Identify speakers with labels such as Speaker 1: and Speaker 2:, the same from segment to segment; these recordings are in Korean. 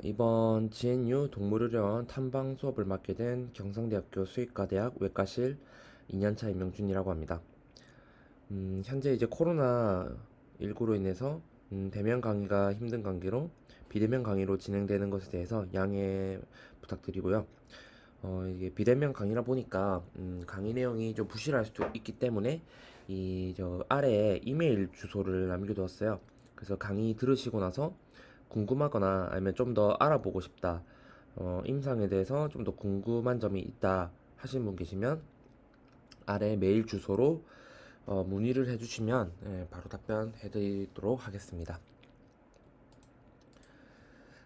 Speaker 1: 이번 GNU 동물의료원 탐방 수업을 맡게 된 경상대학교 수의과대학 외과실 2년차 임명준이라고 합니다. 현재 이제 코로나19로 인해서 대면 강의가 힘든 관계로 비대면 강의로 진행되는 것에 대해서 양해 부탁드리고요. 이게 비대면 강의라 보니까 강의 내용이 좀 부실할 수도 있기 때문에 이 저 아래에 이메일 주소를 남겨두었어요. 그래서 강의 들으시고 나서 궁금하거나 아니면 좀 더 알아보고 싶다, 임상에 대해서 좀 더 궁금한 점이 있다 하신 분 계시면 아래 메일 주소로 문의를 해주시면 바로 답변해드리도록 하겠습니다.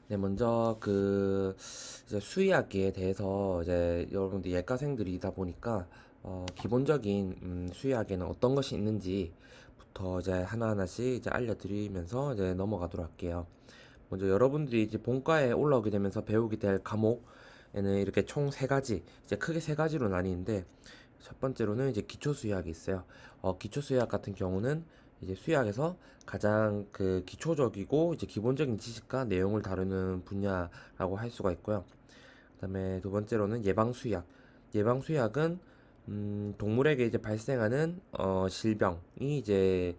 Speaker 1: 네, 먼저 이제 수의학에 대해서 이제 여러분들 예과생들이다 보니까 기본적인 수의학에는 어떤 것이 있는지부터 이제 하나하나씩 이제 알려드리면서 이제 넘어가도록 할게요. 먼저 여러분들이 이제 본과에 올라오게 되면서 배우게 될 과목에는 이렇게 총 세 가지, 이제 크게 세 가지로 나뉘는데, 첫 번째로는 이제 기초 수의학이 있어요. 기초 수의학 같은 경우는 이제 수의학에서 가장 그 기초적이고 이제 기본적인 지식과 내용을 다루는 분야라고 할 수가 있고요. 그다음에 두 번째로는 예방 수의학. 예방 수의학은 동물에게 이제 발생하는 질병이 이제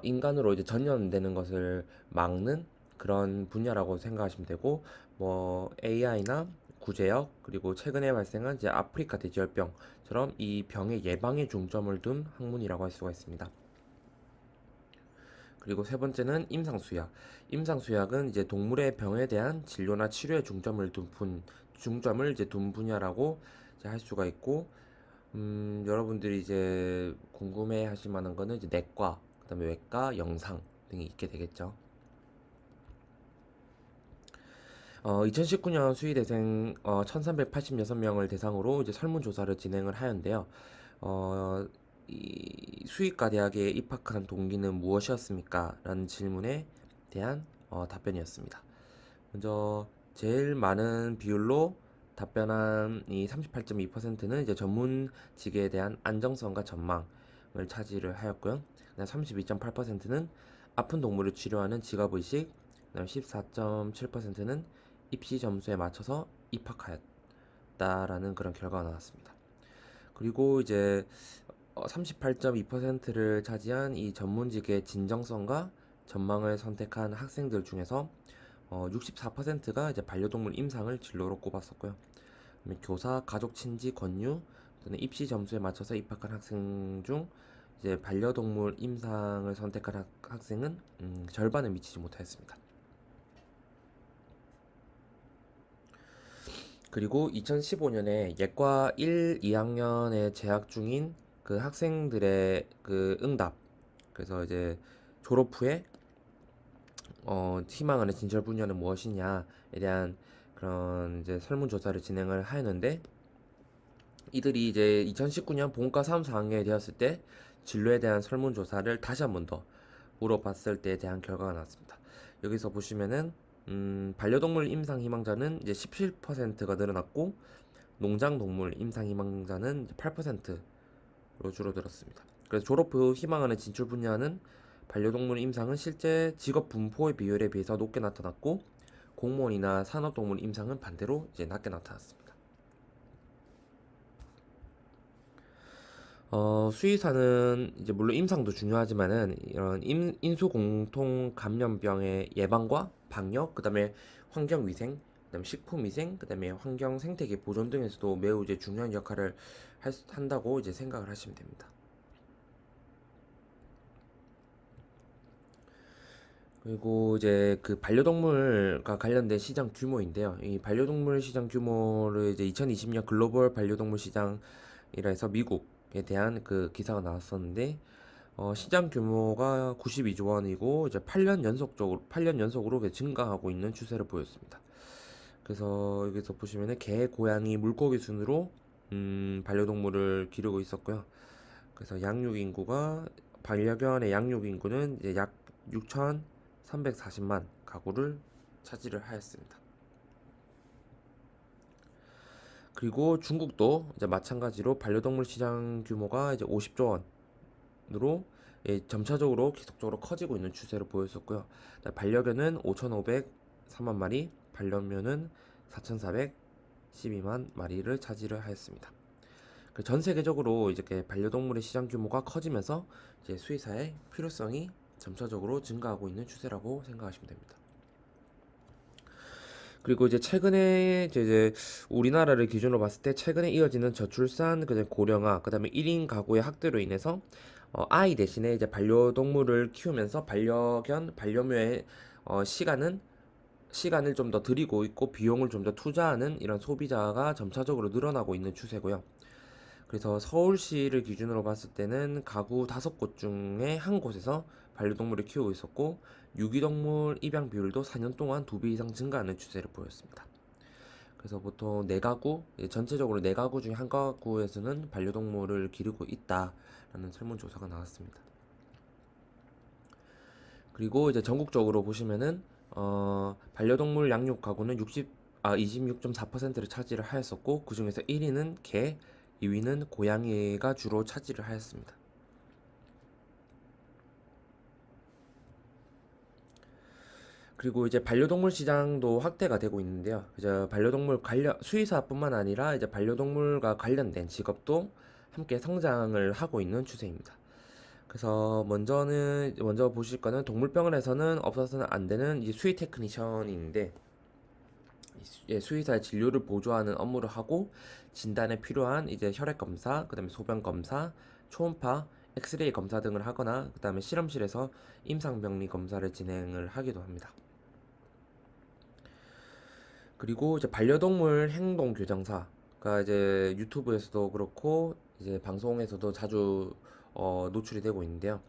Speaker 1: 인간으로 이제 전염되는 것을 막는 그런 분야라고 생각하시면 되고, 뭐 AI나 구제역, 그리고 최근에 발생한 이제 아프리카 돼지열병처럼 이 병의 예방에 중점을 둔 학문이라고 할 수가 있습니다. 그리고 세 번째는 임상수약. 임상수약은 이제 동물의 병에 대한 진료나 치료에 중점을 이제 둔 분야라고 이제 할 수가 있고, 여러분들이 이제 궁금해 하실 만한 거는 이제 내과, 그다음에 외과, 영상 등이 있게 되겠죠. 2019년 수의대생 1386명을 대상으로 이제 설문조사를 진행을 하였는데요. 이 수의과 대학에 입학한 동기는 무엇이었습니까? 라는 질문에 대한 답변이었습니다. 먼저 제일 많은 비율로 답변한 이 38.2%는 이제 전문직에 대한 안정성과 전망을 차지를 하였고요. 32.8%는 아픈 동물을 치료하는 직업의식, 14.7%는 입시 점수에 맞춰서 입학하였다라는 그런 결과가 나왔습니다. 그리고 이제 38.2%를 차지한 이 전문직의 진정성과 전망을 선택한 학생들 중에서 64%가 이제 반려동물 임상을 진로로 꼽았었고요. 교사, 가족, 친지, 권유 또는 입시 점수에 맞춰서 입학한 학생 중 이제 반려동물 임상을 선택한 학생은 절반에 미치지 못하였습니다. 그리고 2015년에 예과 1, 2학년에 재학 중인 그 학생들의 그 응답, 그래서 이제 졸업 후에 희망하는 진철 분야는 무엇이냐에 대한 그런 이제 설문조사를 진행을 하였는데, 이들이 이제 2019년 본과 3, 4학년이 되었을 때 진로에 대한 설문조사를 다시 한 번 더 물어봤을 때에 대한 결과가 나왔습니다. 여기서 보시면은 반려동물 임상 희망자는 이제 17%가 늘어났고, 농장동물 임상 희망자는 8%로 줄어들었습니다. 그래서 졸업 후 희망하는 진출 분야는 반려동물 임상은 실제 직업 분포의 비율에 비해서 높게 나타났고, 공무원이나 산업동물 임상은 반대로 이제 낮게 나타났습니다. 수의사는 이제 물론 임상도 중요하지만은 이런 인수공통 감염병의 예방과 방역, 그다음에 환경위생, 그다음에 식품위생, 그다음에 환경 생태계 보존 등에서도 매우 이제 중요한 역할을 한다고 이제 생각을 하시면 됩니다. 그리고 이제 그 반려동물과 관련된 시장 규모인데요. 이 반려동물 시장 규모를 이제 2020년 글로벌 반려동물 시장이라 해서 미국에 대한 그 기사가 나왔었는데, 시장 규모가 92조 원이고 이제 8년 연속으로 증가하고 있는 추세를 보였습니다. 그래서 여기서 보시면은 개, 고양이, 물고기 순으로 반려동물을 기르고 있었고요. 그래서 반려견의 양육 인구는 이제 약 6,340만 가구를 차지를 하였습니다. 그리고 중국도 이제 마찬가지로 반려동물 시장 규모가 이제 50조 원으로 점차적으로 계속적으로 커지고 있는 추세를 보였었고요. 반려견은 5,503만 마리, 반려묘는 4,412만 마리를 차지를 하였습니다. 전 세계적으로 이렇게 반려동물의 시장 규모가 커지면서 이제 수의사의 필요성이 점차적으로 증가하고 있는 추세라고 생각하시면 됩니다. 그리고 이제 최근에 이제 우리나라를 기준으로 봤을 때 최근에 이어지는 저출산, 그다음에 고령화, 그다음에 1인 가구의 확대로 인해서 아이 대신에 이제 반려동물을 키우면서 반려견, 반려묘의 시간을 좀 더 들이고 있고 비용을 좀 더 투자하는 이런 소비자가 점차적으로 늘어나고 있는 추세고요. 그래서 서울시를 기준으로 봤을 때는 가구 5곳 중에 한 곳에서 반려동물을 키우고 있었고 유기동물 입양 비율도 4년 동안 2배 이상 증가하는 추세를 보였습니다. 그래서 보통 4가구, 전체적으로 4가구 중에 한 가구에서는 반려동물을 기르고 있다라는 설문조사가 나왔습니다. 그리고 이제 전국적으로 보시면은 반려동물 양육 가구는 26.4%를 차지를 하였었고 그 중에서 1위는 개, 2위는 고양이가 주로 차지를 하였습니다. 그리고 이제 반려동물 시장도 확대가 되고 있는데요. 이제 반려동물 관련 수의사뿐만 아니라 이제 반려동물과 관련된 직업도 함께 성장을 하고 있는 추세입니다. 그래서 먼저 보실 거는 동물병원에서는 없어서는 안 되는 이제 수의 테크니션이 있는데 수의사의 진료를 보조하는 업무를 하고 진단에 필요한 이제 혈액 검사, 그다음에 소변 검사, 초음파, 엑스레이 검사 등을 하거나 그다음에 실험실에서 임상병리 검사를 진행을 하기도 합니다. 그리고 이제 반려동물 행동 교정사가 이제 유튜브에서도 그렇고 이제 방송에서도 자주 노출이 되고 있는데요.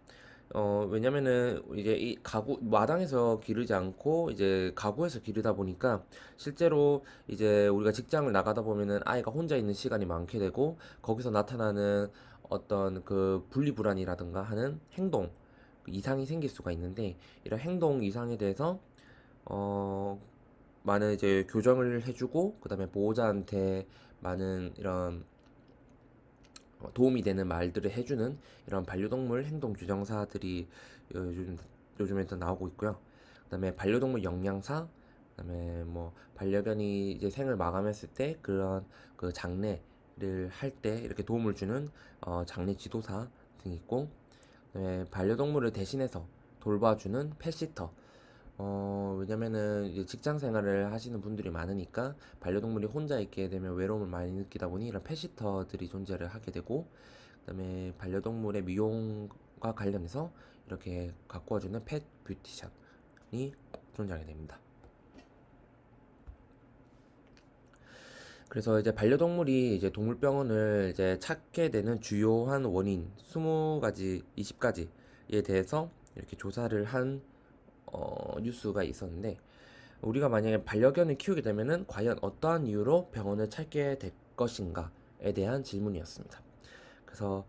Speaker 1: 왜냐면은 이제 이 가구 마당에서 기르지 않고 이제 가구에서 기르다 보니까 실제로 이제 우리가 직장을 나가다 보면은 아이가 혼자 있는 시간이 많게 되고 거기서 나타나는 어떤 그 분리불안이라든가 하는 행동 이상이 생길 수가 있는데 이런 행동 이상에 대해서 어 많은 이제 교정을 해주고 그다음에 보호자한테 많은 이런 도움이 되는 말들을 해주는 이런 반려동물 행동 교정사들이 요즘에 더 나오고 있고요. 그다음에 반려동물 영양사, 그다음에 뭐 반려견이 이제 생을 마감했을 때 그런 그 장례를 할 때 이렇게 도움을 주는 장례 지도사 등이 있고, 그다음에 반려동물을 대신해서 돌봐주는 펫시터. 왜냐면은 이제 직장 생활을 하시는 분들이 많으니까 반려동물이 혼자 있게 되면 외로움을 많이 느끼다 보니 이런 펫시터들이 존재를 하게 되고, 그다음에 반려동물의 미용과 관련해서 이렇게 가꾸어주는 펫 뷰티션이 존재하게 됩니다. 그래서 이제 반려동물이 이제 동물병원을 이제 찾게 되는 주요한 원인 20가지, 20가지에 대해서 이렇게 조사를 한 뉴스가 있었는데, 우리가 만약에 반려견을 키우게 되면은 과연 어떠한 이유로 병원을 찾게 될 것인가에 대한 질문이었습니다. 그래서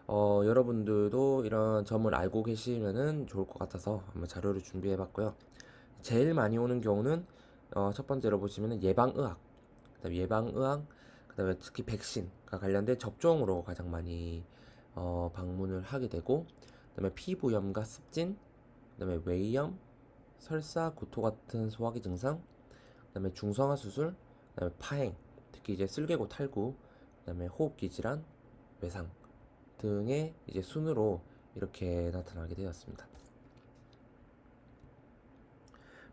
Speaker 1: 여러분들도 이런 점을 알고 계시면은 좋을 것 같아서 한번 자료를 준비해 봤고요. 제일 많이 오는 경우는 첫 번째로 보시면은 예방의학, 그다음에 예방의학, 그다음에 특히 백신과 관련된 접종으로 가장 많이 방문을 하게 되고, 그다음에 피부염과 습진, 그다음에 외염, 설사, 구토 같은 소화기 증상, 그다음에 중성화 수술, 그다음에 파행, 특히 이제 쓸개고 탈구, 그다음에 호흡기 질환, 외상 등의 이제 순으로 이렇게 나타나게 되었습니다.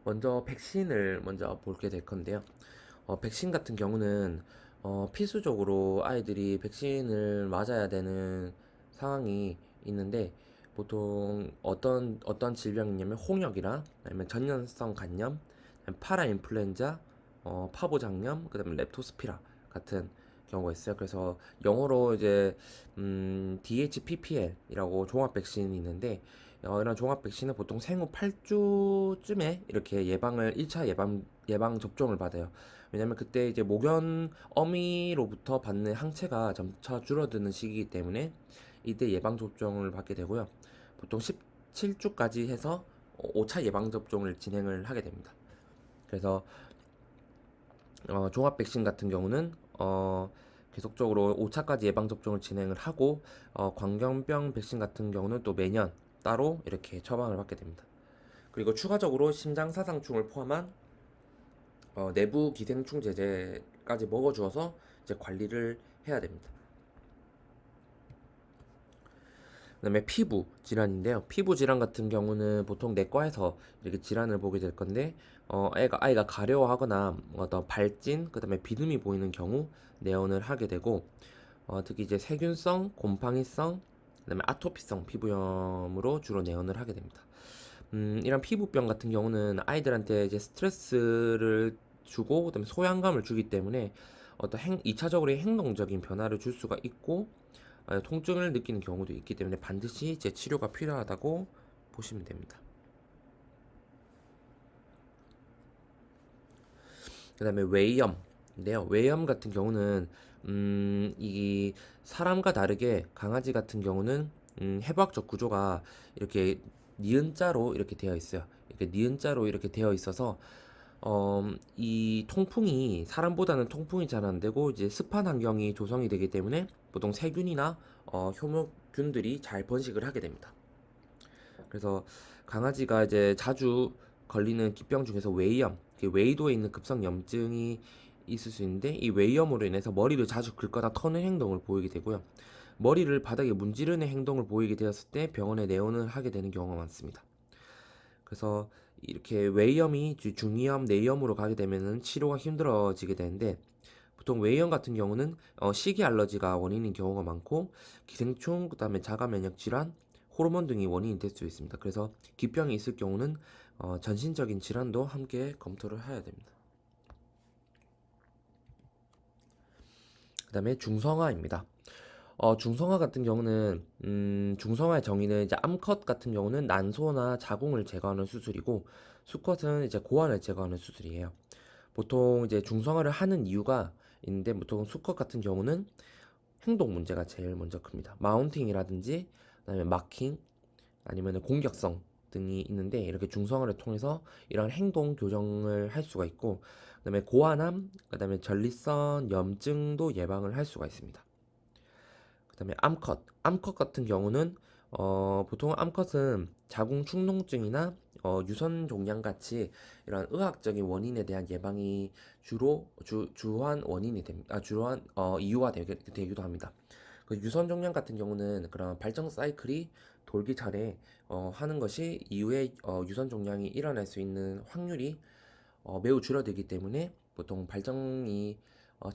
Speaker 1: 먼저 백신을 먼저 보게 될 건데요. 백신 같은 경우는 필수적으로 아이들이 백신을 맞아야 되는 상황이 있는데, 보통 어떤 질병이냐면 홍역이랑 아니면 전염성 간염, 파라인플루엔자, 파보장염, 그다음에 렙토스피라 같은 경우가 있어요. 그래서 영어로 이제 DHPPL이라고 종합 백신이 있는데, 이런 종합 백신은 보통 생후 8주쯤에 이렇게 1차 예방 접종을 받아요. 왜냐면 그때 이제 모견 어미로부터 받는 항체가 점차 줄어드는 시기이기 때문에 이때 예방 접종을 받게 되고요. 보통 17주까지 해서 5차 예방 접종을 진행을 하게 됩니다. 그래서 종합 백신 같은 경우는 계속적으로 5차까지 예방 접종을 진행을 하고, 광견병 백신 같은 경우는 또 매년 따로 이렇게 처방을 받게 됩니다. 그리고 추가적으로 심장사상충을 포함한 내부 기생충 제제까지 먹어주어서 이제 관리를 해야 됩니다. 그다음에 피부 질환인데요. 피부 질환 같은 경우는 보통 내과에서 이렇게 질환을 보게 될 건데, 아이가 가려워하거나 어떤 발진, 그다음에 비듬이 보이는 경우 내원을 하게 되고, 특히 이제 세균성, 곰팡이성, 그다음에 아토피성 피부염으로 주로 내원을 하게 됩니다. 이런 피부병 같은 경우는 아이들한테 이제 스트레스를 주고 그다음에 소양감을 주기 때문에 2차적으로 행동적인 변화를 줄 수가 있고, 통증을 느끼는 경우도 있기 때문에 반드시 제 치료가 필요하다고 보시면 됩니다. 그 다음에 외염인데요. 외염 같은 경우는 이 사람과 다르게 강아지 같은 경우는 해부학적 구조가 이렇게 니은자로 이렇게 되어 있어요. 이렇게 니은자로 이렇게 되어 있어서 이 통풍이 사람보다는 통풍이 잘 안 되고 이제 습한 환경이 조성이 되기 때문에 보통 세균이나 효모균들이 잘 번식을 하게 됩니다. 그래서 강아지가 이제 자주 걸리는 기병 중에서 웨이염, 웨이도에 있는 급성염증이 있을 수 있는데, 이 웨이염으로 인해서 머리를 자주 긁거나 터는 행동을 보이게 되고요. 머리를 바닥에 문지르는 행동을 보이게 되었을 때 병원에 내원을 하게 되는 경우가 많습니다. 그래서 이렇게 웨이염이 중이염, 내염으로 가게 되면은 치료가 힘들어지게 되는데, 보통 웨이염 같은 경우는 식이 알러지가 원인인 경우가 많고, 기생충, 그다음에 자가 면역 질환, 호르몬 등이 원인이 될 수 있습니다. 그래서 기병이 있을 경우는 전신적인 질환도 함께 검토를 해야 됩니다. 그다음에 중성화입니다. 중성화 같은 경우는 중성화의 정의는 이제 암컷 같은 경우는 난소나 자궁을 제거하는 수술이고, 수컷은 이제 고환을 제거하는 수술이에요. 보통 이제 중성화를 하는 이유가 있는데, 보통 수컷 같은 경우는 행동 문제가 제일 먼저 큽니다. 마운팅이라든지 그다음에 마킹 아니면 공격성 등이 있는데, 이렇게 중성화를 통해서 이런 행동 교정을 할 수가 있고, 그다음에 고환암, 그다음에 전립선 염증도 예방을 할 수가 있습니다. 그다음에 암컷 같은 경우는 보통 암컷은 자궁 축농증이나 유선 종양 같이 이런 의학적인 원인에 대한 예방이 주한 원인이 됩니다. 주한 이유가 되기도 합니다. 그 유선 종양 같은 경우는 그런 발정 사이클이 돌기 전에 하는 것이 이후에 유선 종양이 일어날 수 있는 확률이 매우 줄어들기 때문에 보통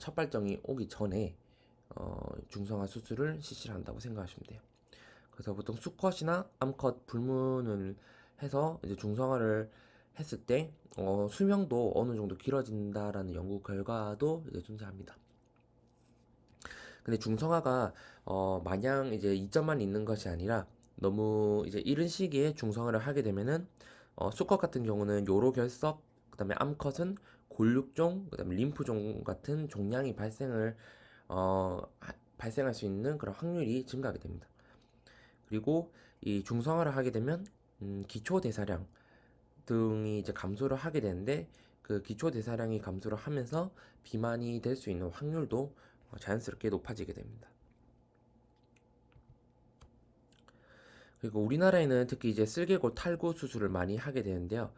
Speaker 1: 첫 발정이 오기 전에 중성화 수술을 실시를 한다고 생각하시면 돼요. 그래서 보통 수컷이나 암컷 불문을 해서 이제 중성화를 했을 때 수명도 어느 정도 길어진다라는 연구 결과도 이제 존재합니다. 근데 중성화가 마냥 이제 이점만 있는 것이 아니라, 너무 이제 이른 시기에 중성화를 하게 되면은 수컷 같은 경우는 요로결석, 그다음에 암컷은 골육종, 그다음에 림프종 같은 종양이 어, 발생할 수 있는 그런 확률이 증가하게 됩니다. 그리고 이 중성화를 하게 되면 기초 대사량 등이 이제 감소를 하게 되는데, 그 기초 대사량이 감소를 하면서 비만이 될 수 있는 확률도 자연스럽게 높아지게 됩니다. 그리고 우리나라에는 특히 이제 슬개골 탈구 수술을 많이 하게 되는데요.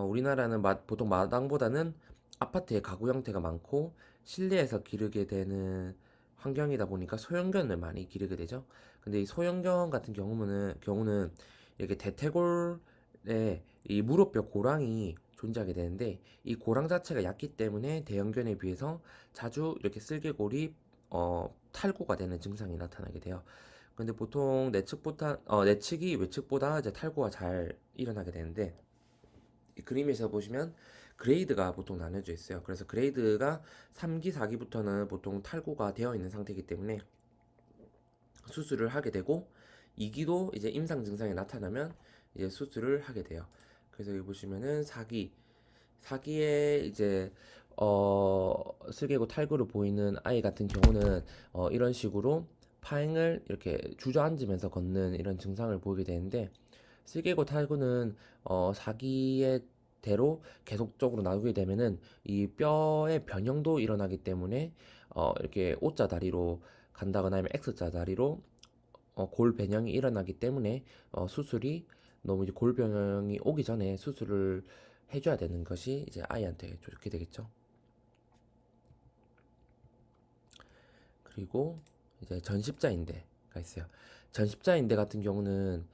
Speaker 1: 우리나라는 보통 마당보다는 아파트의 가구 형태가 많고 실내에서 기르게 되는 환경이다 보니까 소형견을 많이 기르게 되죠. 근데 이 소형견 같은 경우는 이렇게 대퇴골에 이 무릎뼈 고랑이 존재하게 되는데, 이 고랑 자체가 얕기 때문에 대형견에 비해서 자주 이렇게 쓸개골이 탈구가 되는 증상이 나타나게 돼요. 근데 보통 내측이 외측보다 이제 탈구가 잘 일어나게 되는데, 이 그림에서 보시면 그레이드가 보통 나눠져 있어요. 그래서 그레이드가 3기, 4기부터는 보통 탈구가 되어 있는 상태이기 때문에 수술을 하게 되고, 2기도 이제 임상 증상이 나타나면 이제 수술을 하게 돼요. 그래서 여기 보시면은 4기에 이제 슬개골 탈구를 보이는 아이 같은 경우는 이런 식으로 파행을 이렇게 주저앉으면서 걷는 이런 증상을 보이게 되는데, 슬개골 탈구는 4기의 대로 계속적으로 나오게 되면은 이 뼈의 변형도 일어나기 때문에 이렇게 O자 다리로 간다거나 아니면 X자 다리로 골 변형이 일어나기 때문에 수술이 너무 이제 골 변형이 오기 전에 수술을 해줘야 되는 것이 이제 아이한테 좋게 되겠죠. 그리고 이제 전십자인대가 있어요. 전십자인대 같은 경우는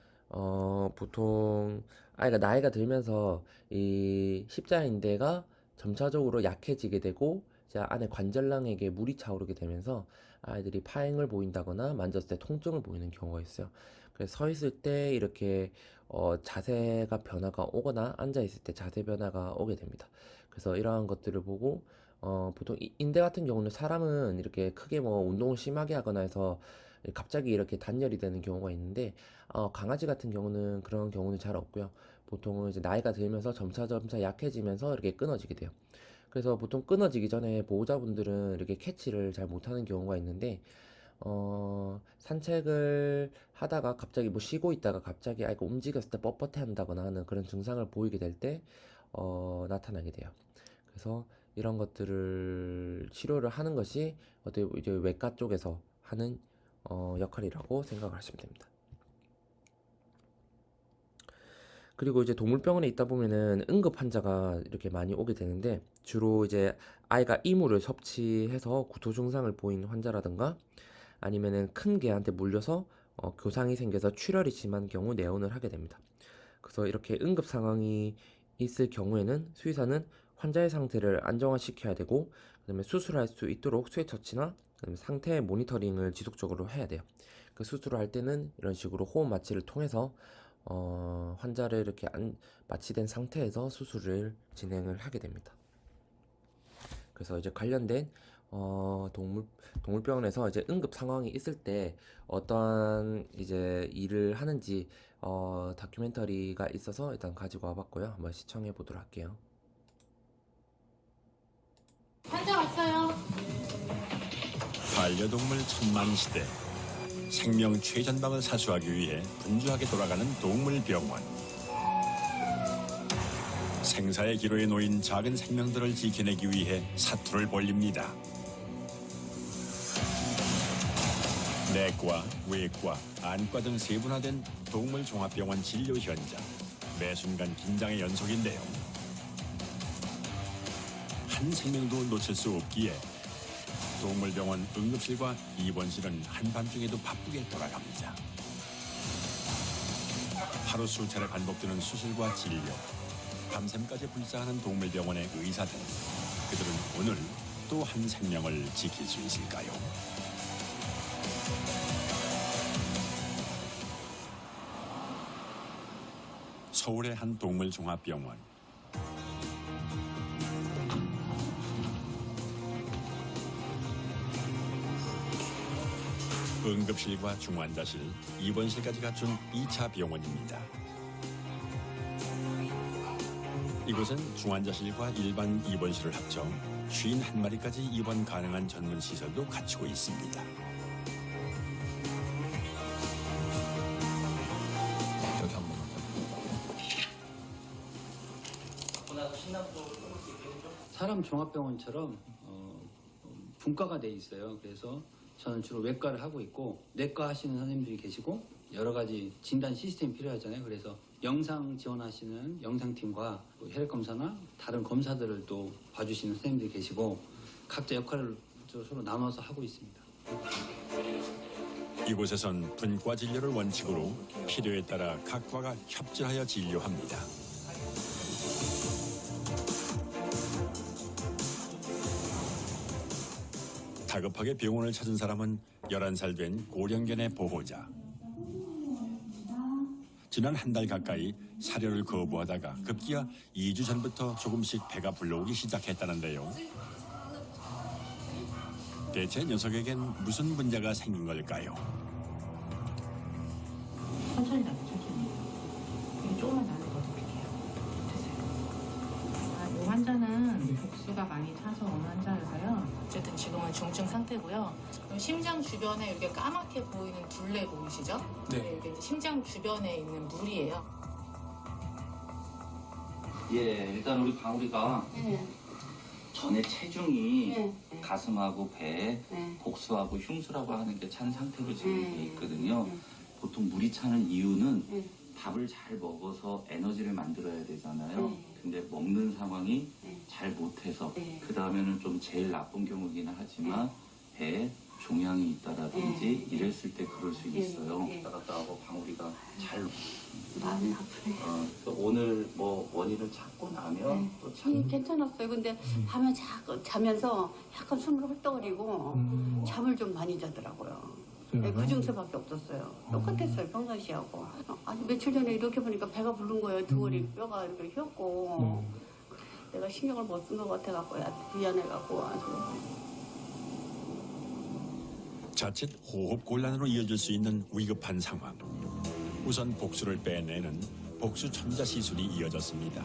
Speaker 1: 보통 아이가 나이가 들면서 이 십자인대가 점차적으로 약해지게 되고 이제 안에 관절낭에게 물이 차오르게 되면서 아이들이 파행을 보인다거나 만졌을 때 통증을 보이는 경우가 있어요. 그래서 서 있을 때 이렇게 자세가 변화가 오거나 앉아 있을 때 자세 변화가 오게 됩니다. 그래서 이러한 것들을 보고 보통 인대 같은 경우는 사람은 이렇게 크게 뭐 운동을 심하게 하거나 해서 갑자기 이렇게 단열이 되는 경우가 있는데 강아지 같은 경우는 그런 경우는 잘 없고요. 보통은 이제 나이가 들면서 점차 약해지면서 이렇게 끊어지게 돼요. 그래서 보통 끊어지기 전에 보호자분들은 이렇게 캐치를 잘 못하는 경우가 있는데 산책을 하다가 갑자기 뭐 쉬고 있다가 갑자기 아이가 움직였을 때 뻣뻣해 한다거나 하는 그런 증상을 보이게 될 때 나타나게 돼요. 그래서 이런 것들을 치료를 하는 것이 어떻게 이제 외과 쪽에서 하는 역할이라고 생각을 하시면 됩니다. 그리고 이제 동물병원에 있다 보면은 응급 환자가 이렇게 많이 오게 되는데 주로 이제 아이가 이물을 섭취해서 구토 증상을 보이는 환자라든가 아니면은 큰 개한테 물려서 교상이 생겨서 출혈이 심한 경우 내원을 하게 됩니다. 그래서 이렇게 응급 상황이 있을 경우에는 수의사는 환자의 상태를 안정화시켜야 되고 그다음에 수술할 수 있도록 수액 처치나 그다음에 상태 모니터링을 지속적으로 해야 돼요. 그 수술을 할 때는 이런 식으로 호흡 마취를 통해서 환자를 이렇게 마취된 상태에서 수술을 진행을 하게 됩니다. 그래서 이제 관련된 동물병원에서 이제 응급 상황이 있을 때 어떠한 이제 일을 하는지 다큐멘터리가 있어서 일단 가지고 와봤고요. 한번 시청해 보도록 할게요.
Speaker 2: 환자 왔어요.
Speaker 3: 반려동물 천만시대 생명 최전방을 사수하기 위해 분주하게 돌아가는 동물병원. 생사의 기로에 놓인 작은 생명들을 지켜내기 위해 사투를 벌립니다. 내과, 외과, 안과 등 세분화된 동물종합병원 진료 현장. 매 순간 긴장의 연속인데요. 한 생명도 놓칠 수 없기에 동물병원 응급실과 입원실은 한밤중에도 바쁘게 돌아갑니다. 하루 수차례 반복되는 수술과 진료, 밤샘까지 불사하는 동물병원의 의사들. 그들은 오늘 또 한 생명을 지킬 수 있을까요? 서울의 한 동물종합병원. 응급실과 중환자실, 입원실까지 갖춘 2차 병원입니다. 이곳은 중환자실과 일반 입원실을 합쳐 51마리까지 입원 가능한 전문 시설도 갖추고 있습니다. 여기 한번
Speaker 4: 사람 종합병원처럼 분과가 돼 있어요. 그래서 저는 주로 외과를 하고 있고 내과 하시는 선생님들이 계시고 여러 가지 진단 시스템이 필요하잖아요. 그래서 영상 지원하시는 영상팀과 혈액 검사나 다른 검사들을 또 봐주시는 선생님들이 계시고 각자 역할을 서로 나눠서 하고 있습니다.
Speaker 3: 이곳에선 분과 진료를 원칙으로 필요에 따라 각 과가 협조하여 진료합니다. 다급하게 병원을 찾은 사람은 11살 된 고령견의 보호자. 지난 한 달 가까이 사료를 거부하다가 급기야 2주 전부터 조금씩 배가 불러오기 시작했다는데요. 대체 녀석에겐 무슨 문제가 생긴 걸까요?
Speaker 2: 천천히 나가, 천천히. 이게 조금만 나는 거 드릴게요. 드세요. 이 환자는 복수가 많이 차서 온 환자여서요. 어쨌든 지금은 중증 상태고요. 그럼 심장 주변에 이렇게 까맣게 보이는 둘레 보이시죠? 네. 이게 이제 심장 주변에 있는 물이에요.
Speaker 5: 예, 일단 우리 방울이가 전에 체중이 가슴하고 배, 복수하고 흉수라고 하는 게 찬 상태로 지금 돼 있거든요. 보통 물이 차는 이유는 밥을 잘 먹어서 에너지를 만들어야 되잖아요. 근데 먹는 상황이 잘 못해서 그 다음에는 좀 제일 나쁜 경우이긴 하지만 배에 종양이 있다라든지 이랬을 때 그럴 수 있어요. 왔다 하고 방울이가 잘
Speaker 6: 마음이 아프네.
Speaker 5: 오늘 뭐 원인을 찾고 나면 또
Speaker 6: 괜찮았어요. 근데 밤에 자면서 약간 숨을 헐떡거리고 잠을 좀 많이 자더라고요. 네, 그 증세밖에 없었어요. 똑같았어요, 평상시하고. 아니 며칠 전에 이렇게 보니까 배가 부른 거예요. 등골이 뼈가 이렇게 휘었고 내가 신경을 못 쓴 것 같아갖고 미안해갖고 아주.
Speaker 3: 자칫 호흡 곤란으로 이어질 수 있는 위급한 상황. 우선 복수를 빼내는 복수 첨자 시술이 이어졌습니다.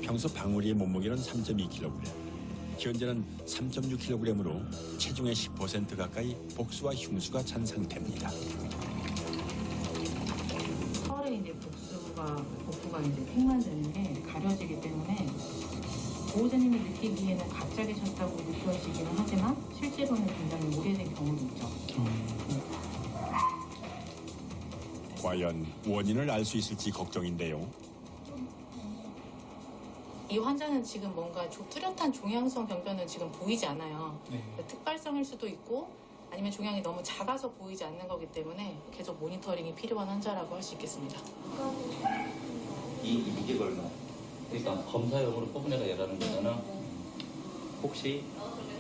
Speaker 3: 평소 방울이의 몸무게는 3.2kg. 현재는 3.6kg으로 체중의 10% 가까이 복수와 흉수가 찬 상태입니다.
Speaker 2: 털에 이제 복부가 이제 팽만되는 게 가려지기 때문에 보호자님이 느끼기에는 갑자기 쳤다고 느껴지기는 하지만 실제로는 굉장히 오래된 경우도 있죠.
Speaker 3: 과연 원인을 알 수 있을지 걱정인데요.
Speaker 2: 이 환자는 지금 뭔가 뚜렷한 종양성 병변은 지금 보이지 않아요. 특발성일 수도 있고 아니면 종양이 너무 작아서 보이지 않는 거기 때문에 계속 모니터링이 필요한 환자라고 할 수 있겠습니다.
Speaker 5: 이게 얼마? 그러니까 검사용으로 뽑은 애가 얘라는 거잖아. 혹시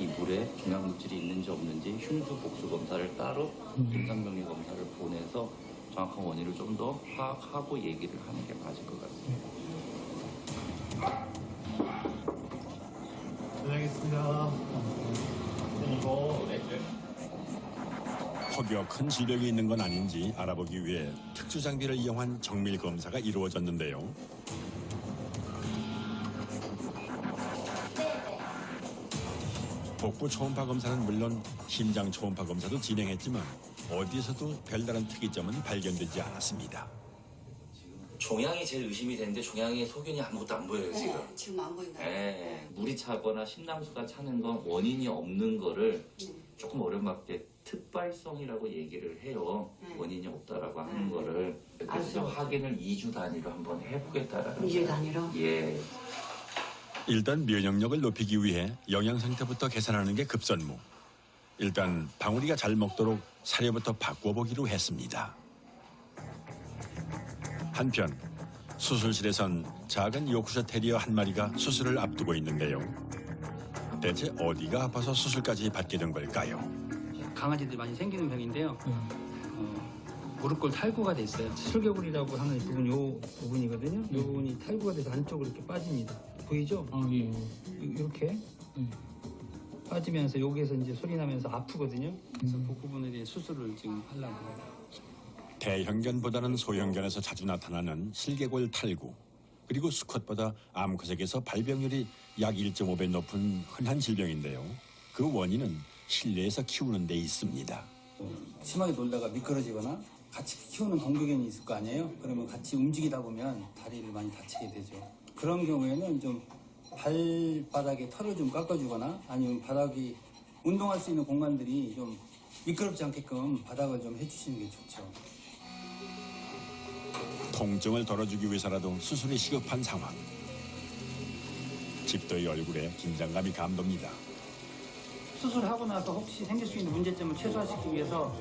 Speaker 5: 이 물에 종양 물질이 있는지 없는지 흉수 복수 검사를 따로 임상병리 검사를 보내서 정확한 원인을 좀 더 파악하고 얘기를 하는 게 맞을 것 같습니다.
Speaker 7: 알겠습니다. 이거
Speaker 3: 혹여 큰 질병이 있는 건 아닌지 알아보기 위해 특수 장비를 이용한 정밀 검사가 이루어졌는데요. 복부 초음파 검사는 물론 심장 초음파 검사도 진행했지만 어디에서도 별다른 특이점은 발견되지 않았습니다.
Speaker 5: 종양이 제일 의심이 되는데 종양의 소견이 아무것도 안 보여요 지금.
Speaker 6: 네, 지금 안 보인다.
Speaker 5: 물이 차거나 심낭수가 차는 건 원인이 없는 거를 조금 어렵게 특발성이라고 얘기를 해요. 원인이 없다라고 하는 거를. 그래서 확인을 2주 단위로 한번 해보겠다라는
Speaker 6: 2주 단위로?
Speaker 5: 예.
Speaker 3: 일단 면역력을 높이기 위해 영양 상태부터 개선하는 게 급선무. 일단 방울이가 잘 먹도록 사료부터 바꿔보기로 했습니다. 한편 수술실에선 작은 요크셔 테리어 한 마리가 수술을 앞두고 있는데요. 대체 어디가 아파서 수술까지 받게 된 걸까요?
Speaker 4: 강아지들이 많이 생기는 병인데요. 무릎골 탈구가 돼 있어요. 슬개골이라고 하는 부분 요 부분이거든요. 요 부분이 탈구가 돼서 안쪽으로 이렇게 빠집니다. 보이죠?
Speaker 7: 예.
Speaker 4: 이렇게 빠지면서 여기에서 이제 소리 나면서 아프거든요. 그래서 그 부분에 수술을 지금 하려고 해요.
Speaker 3: 대형견보다는 소형견에서 자주 나타나는 슬개골 탈구, 그리고 수컷보다 암컷에게서 발병률이 약 1.5배 높은 흔한 질병인데요. 그 원인은 실내에서 키우는 데 있습니다.
Speaker 8: 심하게 놀다가 미끄러지거나 같이 키우는 동료견이 있을 거 아니에요? 그러면 같이 움직이다 보면 다리를 많이 다치게 되죠. 그런 경우에는 좀 발바닥에 털을 좀 깎아주거나 아니면 바닥이 운동할 수 있는 공간들이 좀 미끄럽지 않게끔 바닥을 좀 해주시는 게 좋죠.
Speaker 3: 통증을 덜어주기 위해서라도 수술이 시급한 상황. 집도의 얼굴에 긴장감이 감돕니다.
Speaker 4: 수술하고 나서 혹시 생길 수 있는 문제점을 최소화시키기 위해서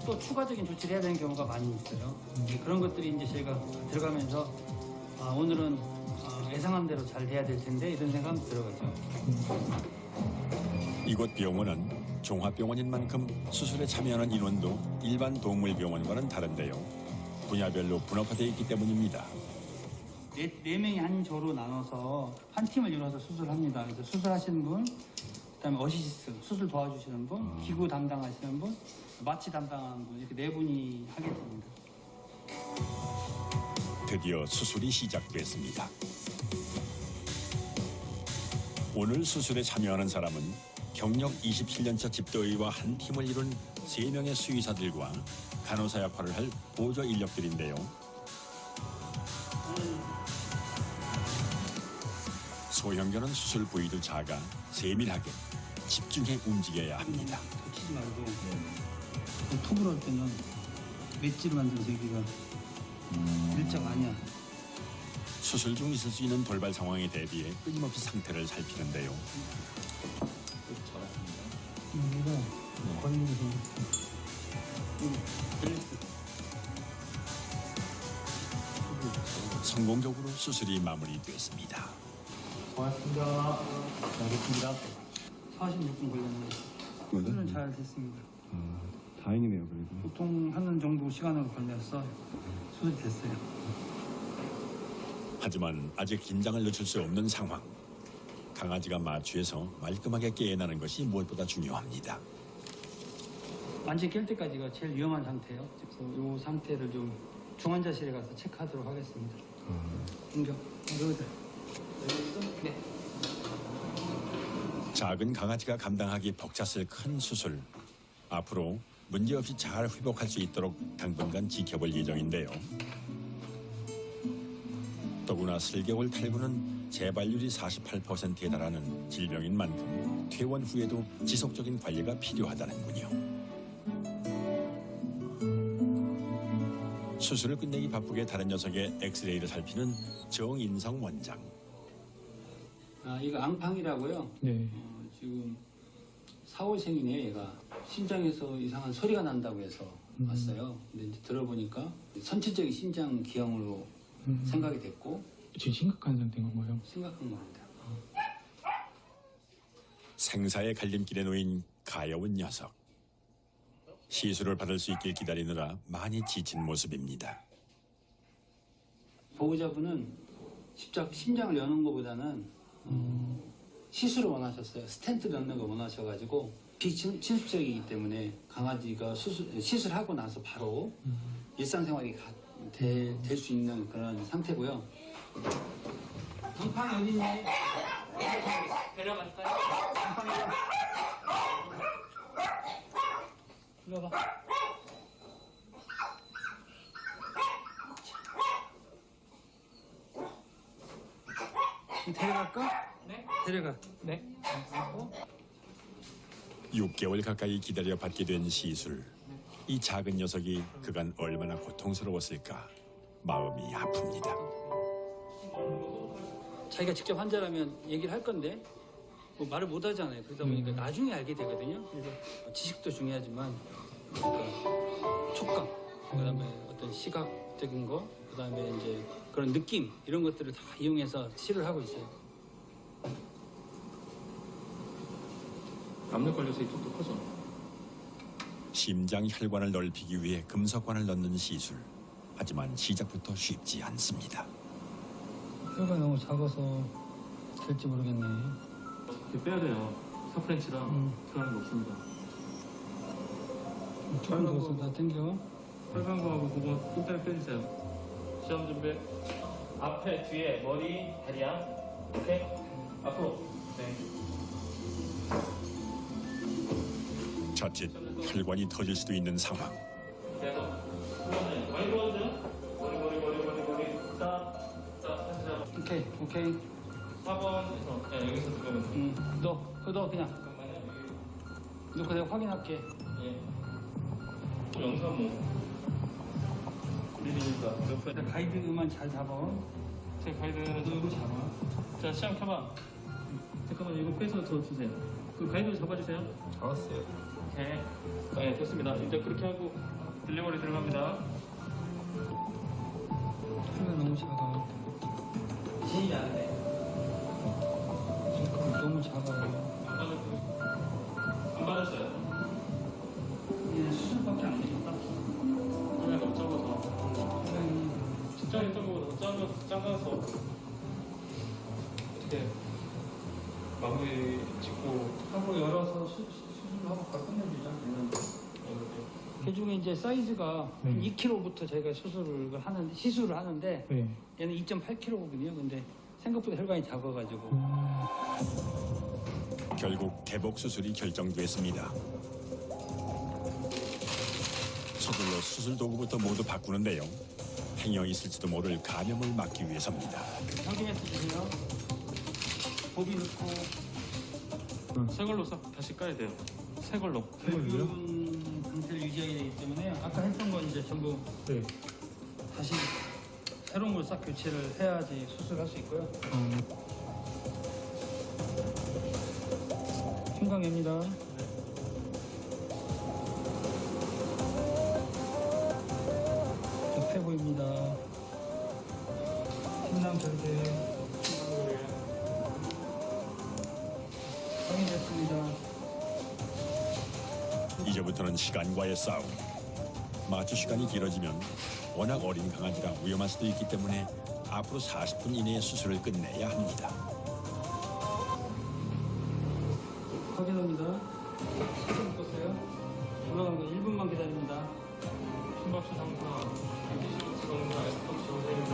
Speaker 4: 또 추가적인 조치를 해야 되는 경우가 많이 있어요. 그런 것들이 이제 저희가 들어가면서 오늘은 예상한 대로 잘 돼야 될 텐데 이런 생각이 들어가죠.
Speaker 3: 이곳 병원은 종합병원인 만큼 수술에 참여하는 인원도 일반 동물병원과는 다른데요. 분야별로 분업화되어 있기 때문입니다.
Speaker 4: 네 명이 한 조로 나눠서 한 팀을 이뤄서 수술합니다. 그래서 수술하시는 분, 그다음에 어시스트, 수술 도와주시는 분, 기구 담당하시는 분, 마취 담당하는 분 이렇게 네 분이 하게 됩니다.
Speaker 3: 드디어 수술이 시작됐습니다. 오늘 수술에 참여하는 사람은 경력 27년차 집도의와 한 팀을 이룬 3명의 수의사들과 간호사 역할을 할 보조 인력들인데요. 소형견은 수술 부위도 작아 세밀하게 집중해 움직여야 합니다.
Speaker 4: 다치지 말고 톱으로 할 때는 맷질을 만들어서 여기가 일자가 아니야.
Speaker 3: 수술 중 있을 수 있는 돌발 상황에 대비해 끊임없이 상태를 살피는데요. 성공적으로 수술이 마무리됐습니다.
Speaker 7: 고맙습니다. 알겠습니다.
Speaker 4: 46분 걸렸네요. 수술은 잘 됐습니다.
Speaker 9: 다행이네요, 그래도.
Speaker 4: 보통 하는 정도 시간으로 걸려서 수술이 됐어요.
Speaker 3: 하지만 아직 긴장을 늦출 수 없는 상황. 강아지가 마취해서 말끔하게 깨어나는 것이 무엇보다 중요합니다.
Speaker 4: 완전히 깰 때까지가 제일 위험한 상태예요. 그래서 이 상태를 좀 중환자실에 가서 체크하도록 하겠습니다. 공격. 네.
Speaker 3: 작은 강아지가 감당하기 벅찼을 큰 수술. 앞으로 문제없이 잘 회복할 수 있도록 당분간 지켜볼 예정인데요. 더구나 슬개골 탈구는 재발률이 48%에 달하는 질병인 만큼 퇴원 후에도 지속적인 관리가 필요하다는군요. 수술을 끝내기 바쁘게 다른 녀석의 엑스레이를 살피는 정인성 원장.
Speaker 4: 이거 앙팡이라고요.
Speaker 9: 네.
Speaker 4: 지금 4월생이네요, 얘가. 심장에서 이상한 소리가 난다고 해서 왔어요. 근데 이제 들어보니까 선천적인 심장 기형으로 생각이 됐고
Speaker 9: 지금 심각한 상태인 건가요?
Speaker 4: 심각한 겁니다.
Speaker 3: 생사의 갈림길에 놓인 가여운 녀석. 시술을 받을 수 있길 기다리느라 많이 지친 모습입니다.
Speaker 4: 보호자분은 직접 심장을 여는 것보다는 시술을 원하셨어요. 스텐트 넣는 거 원하셔가지고 비침습적이기 때문에 강아지가 시술하고 나서 바로 일상생활이 될 수 있는 그런 상태고요. 앙팡이 어디 있니? 데려갈까요? 앙팡이 일로 와봐. 데려갈까? 네. 데려가. 네.
Speaker 3: 6개월 가까이 기다려 받게 된 시술. 이 작은 녀석이 그간 얼마나 고통스러웠을까. 마음이 아픕니다.
Speaker 4: 자기가 직접 환자라면 얘기를 할 건데 뭐 말을 못 하잖아요. 그러다 보니까 나중에 알게 되거든요. 그래서 지식도 중요하지만 그러니까 촉감, 그다음에 어떤 시각적인 거, 그다음에 이제 그런 느낌 이런 것들을 다 이용해서 치료를 하고 있어요.
Speaker 7: 압력 걸려서 이쪽도 커져.
Speaker 3: 심장 혈관을 넓히기 위해 금속관을 넣는 시술. 하지만 시작부터 쉽지 않습니다.
Speaker 4: 뼈가 너무 작아서 될지 모르겠네.
Speaker 7: 이렇게 빼야 돼요. 사프렌치랑 들어가는 거 없습니다.
Speaker 4: 조금 더 다 당겨.
Speaker 7: 빨간 거하고 그거 끈다리 빼주세요. 시험 준비. 앞에, 뒤에, 머리, 다리야. 오케이? 앞으로. 네.
Speaker 3: 자칫 혈관이 터질 수도 있는 상황.
Speaker 7: 계속. 머리 도와주세요. 머리. 자, 해주세요.
Speaker 4: 오케이.
Speaker 7: 4번에서, 네, 여기서 지금.
Speaker 4: 너 그냥. 너 내가 확인할게.
Speaker 7: 예. 영상 뭐. 리니까 옆에.
Speaker 4: 가이드만 잘 잡아.
Speaker 7: 제 가이드는
Speaker 4: 이거 잡아.
Speaker 7: 자, 시험 켜봐. 잠깐만, 이거 빼서 저 주세요. 그 가이드 잡아주세요.
Speaker 9: 알았어요.
Speaker 7: 오케이. 네, 됐습니다. 이제 그렇게 하고 딜리버리 들어갑니다.
Speaker 4: 뼈가 너무 작아. 진이 안 돼. 너무 작아요.
Speaker 7: 안 받았어요.
Speaker 4: 수술밖에 안 되겠다.
Speaker 7: 그냥 너무 작아서. 직장에 있던 거보다 작아서. 어떻게 마무리 짓고
Speaker 4: 하고 열어서 수술하고 바로 끝내주자. 그 중에 이제 사이즈가 한 2kg부터 저희가 시술을 하는데
Speaker 9: 네.
Speaker 4: 얘는 2.8kg거든요. 근데 생각보다 혈관이 작아가지고
Speaker 3: 결국 개복 수술이 결정됐습니다. 서둘러 수술 도구부터 모두 바꾸는데요. 행여 있을지도 모를 감염을 막기 위해서입니다.
Speaker 4: 확인해서 주세요. 보비 넣고
Speaker 7: 새 걸로 다시 까야 돼요. 새 걸로.
Speaker 4: 붉은 상태를 유지하게 되기 때문에 아까 했던 건 이제 전부
Speaker 9: 네.
Speaker 4: 다시
Speaker 8: 새로운 걸 싹 교체를 해야지 수술할 수 있고요. 심강입니다. 폐 보입니다. 심장 절대 확인됐습니다.
Speaker 3: 이제부터는 시간과의 싸움. 마취 시간이 길어지면 워낙 어린 강아지라 위험할 수도 있기 때문에 앞으로 40분 이내에 수술을 끝내야 합니다.
Speaker 8: 확인합니다. 시간 보세요. 올라가는 거 1분만 기다립니다.
Speaker 7: 심박수 상승, 20초 경과, 에스박수 정상입니다.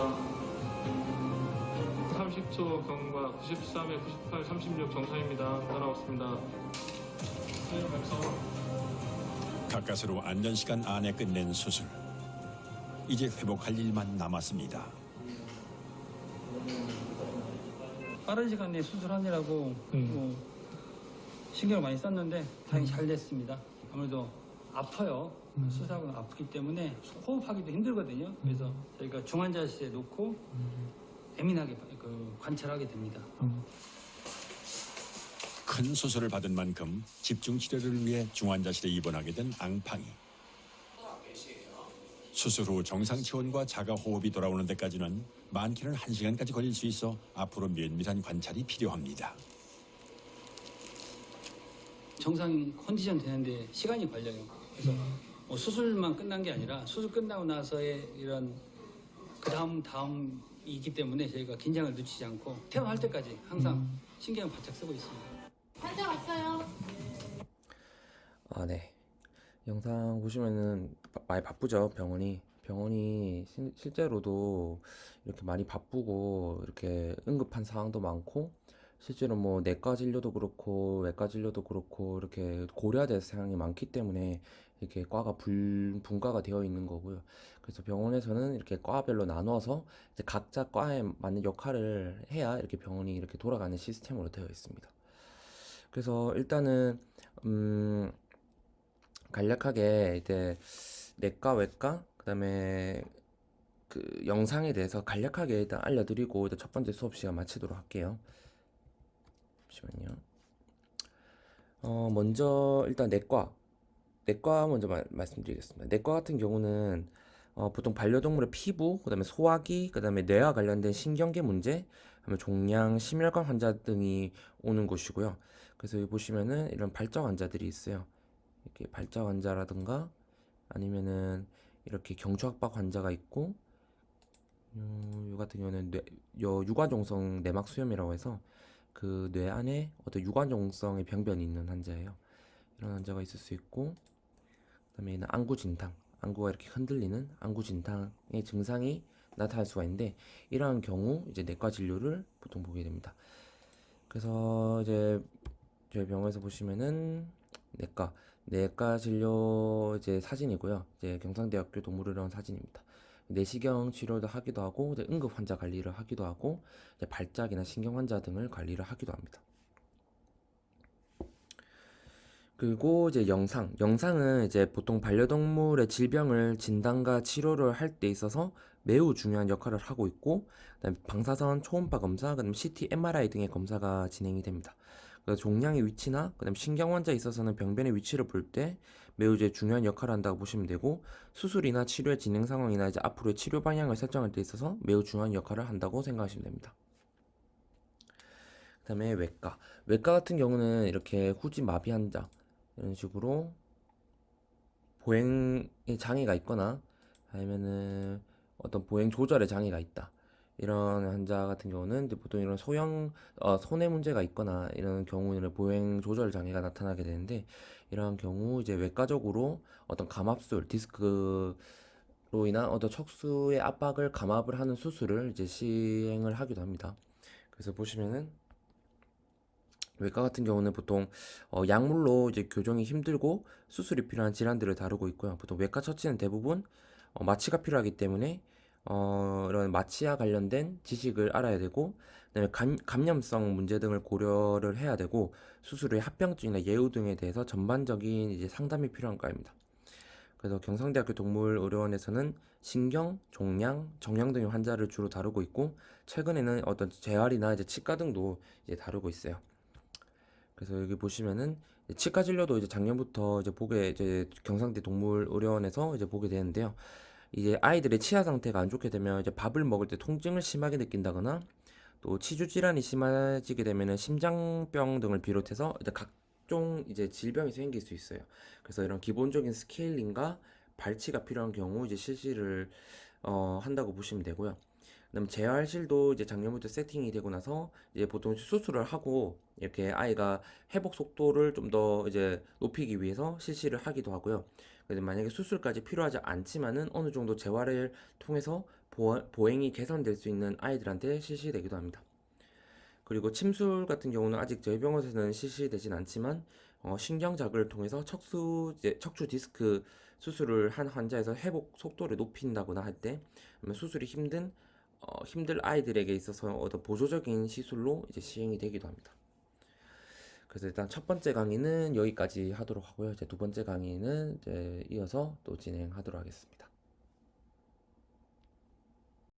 Speaker 7: 30초 경과, 93에 98, 36 정상입니다. 따라왔습니다. 네, 발성.
Speaker 3: 가까스로 안전시간 안에 끝낸 수술. 이제 회복할 일만 남았습니다.
Speaker 8: 빠른 시간 내에 수술하느라고 뭐 신경을 많이 썼는데 다행히 잘 됐습니다. 아무래도 아파요. 수술하고 아프기 때문에 호흡하기도 힘들거든요. 그래서 저희가 중환자실에 놓고 예민하게 관찰하게 됩니다.
Speaker 3: 큰 수술을 받은 만큼 집중 치료를 위해 중환자실에 입원하게 된 앙팡이. 수술 후 정상 체온과 자가 호흡이 돌아오는 데까지는 많게는 1시간까지 걸릴 수 있어 앞으로 면밀한 관찰이 필요합니다.
Speaker 4: 정상 컨디션 되는데 시간이 걸려요. 그래서 뭐 수술만 끝난 게 아니라 수술 끝나고 나서의 이런 다음이 있기 때문에 저희가 긴장을 늦추지 않고 퇴원할 때까지 항상 신경을 바짝 쓰고 있습니다.
Speaker 2: 환자 왔어요.
Speaker 1: 아, 네. 영상 보시면은 많이 바쁘죠, 병원이. 실제로도 이렇게 많이 바쁘고 이렇게 응급한 상황도 많고 실제로 뭐 내과 진료도 그렇고 외과 진료도 그렇고 이렇게 고려해야 될 상황이 많기 때문에 이렇게 과가 분과가 되어 있는 거고요. 그래서 병원에서는 이렇게 과별로 나눠서 이제 각자 과에 맞는 역할을 해야 이렇게 병원이 이렇게 돌아가는 시스템으로 되어 있습니다. 그래서 일단은 간략하게 이제 내과, 외과, 그다음에 그 영상에 대해서 간략하게 일단 알려드리고 일단 첫 번째 수업 시간 마치도록 할게요. 잠시만요. 먼저 일단 내과 먼저 말씀드리겠습니다. 내과 같은 경우는 보통 반려동물의 피부, 그다음에 소화기, 그다음에 뇌와 관련된 신경계 문제, 그다음에 종양, 심혈관 환자 등이 오는 곳이고요. 그래서 여기 보시면은 이런 발작 환자들이 있어요. 이렇게 발작 환자라든가 아니면은 이렇게 경추압박 환자가 있고, 요 같은 경우는 유관종성 내막 수염이라고 해서 그 뇌 안에 어떤 유관종성의 병변이 있는 환자예요. 이런 환자가 있을 수 있고, 그다음에 얘는 안구진탕, 안구가 이렇게 흔들리는 안구진탕의 증상이 나타날 수가 있는데, 이러한 경우 이제 내과 진료를 보통 보게 됩니다. 그래서 이제 저희 병원에서 보시면은 내과 진료 이제 사진이고요. 이제 경상대학교 동물의료원 사진입니다. 내시경 치료도 하기도 하고, 이제 응급 환자 관리를 하기도 하고, 이제 발작이나 신경 환자 등을 관리를 하기도 합니다. 그리고 이제 영상은 이제 보통 반려동물의 질병을 진단과 치료를 할 때 있어서 매우 중요한 역할을 하고 있고, 그다음에 방사선 초음파 검사, 그다음에 CT, MRI 등의 검사가 진행이 됩니다. 그래서 종양의 위치나 그다음에 신경 환자에 있어서는 병변의 위치를 볼 때 매우 이제 중요한 역할을 한다고 보시면 되고, 수술이나 치료의 진행 상황이나 이제 앞으로의 치료 방향을 설정할 때 있어서 매우 중요한 역할을 한다고 생각하시면 됩니다. 그다음에 외과 같은 경우는 이렇게 후지 마비 환자, 이런 식으로 보행에 장애가 있거나 아니면은 어떤 보행 조절에 장애가 있다, 이런 환자 같은 경우는 이제 보통 이런 손에 문제가 있거나 이런 경우에는 보행 조절 장애가 나타나게 되는데, 이러한 경우 이제 외과적으로 어떤 감압술, 디스크로 인한 어떤 척수의 압박을 감압을 하는 수술을 이제 시행을 하기도 합니다. 그래서 보시면은 외과 같은 경우는 보통 약물로 이제 교정이 힘들고 수술이 필요한 질환들을 다루고 있고요. 보통 외과 처치는 대부분 마취가 필요하기 때문에 이런 마취와 관련된 지식을 알아야 되고, 그다음에 감염성 문제 등을 고려를 해야 되고, 수술 후의 합병증이나 예후 등에 대해서 전반적인 이제 상담이 필요한 과입니다. 그래서 경상대학교 동물의료원에서는 신경, 종양, 정형 등의 환자를 주로 다루고 있고 최근에는 어떤 재활이나 이제 치과 등도 이제 다루고 있어요. 그래서 여기 보시면은 치과 진료도 이제 작년부터 이제 경상대 동물의료원에서 이제 보게 되는데요. 이제 아이들의 치아 상태가 안 좋게 되면 이제 밥을 먹을 때 통증을 심하게 느낀다거나 또 치주 질환이 심해지게 되면은 심장병 등을 비롯해서 이제 각종 이제 질병이 생길 수 있어요. 그래서 이런 기본적인 스케일링과 발치가 필요한 경우 이제 실시를 한다고 보시면 되고요. 그다음 재활실도 이제 작년부터 세팅이 되고 나서 이제 보통 수술을 하고 이렇게 아이가 회복 속도를 좀 더 이제 높이기 위해서 실시를 하기도 하고요. 그래서 만약에 수술까지 필요하지 않지만은 어느 정도 재활을 통해서 보행이 개선될 수 있는 아이들한테 실시되기도 합니다. 그리고 침술 같은 경우는 아직 저희 병원에서는 실시되진 않지만 신경자극을 통해서 척추 디스크 수술을 한 환자에서 회복 속도를 높인다거나 할 때 수술이 힘들 아이들에게 있어서 어떤 보조적인 시술로 이제 시행이 되기도 합니다. 그래서 일단 첫 번째 강의는 여기까지 하도록 하고요. 이제 두 번째 강의는 이제 이어서 또 진행하도록 하겠습니다.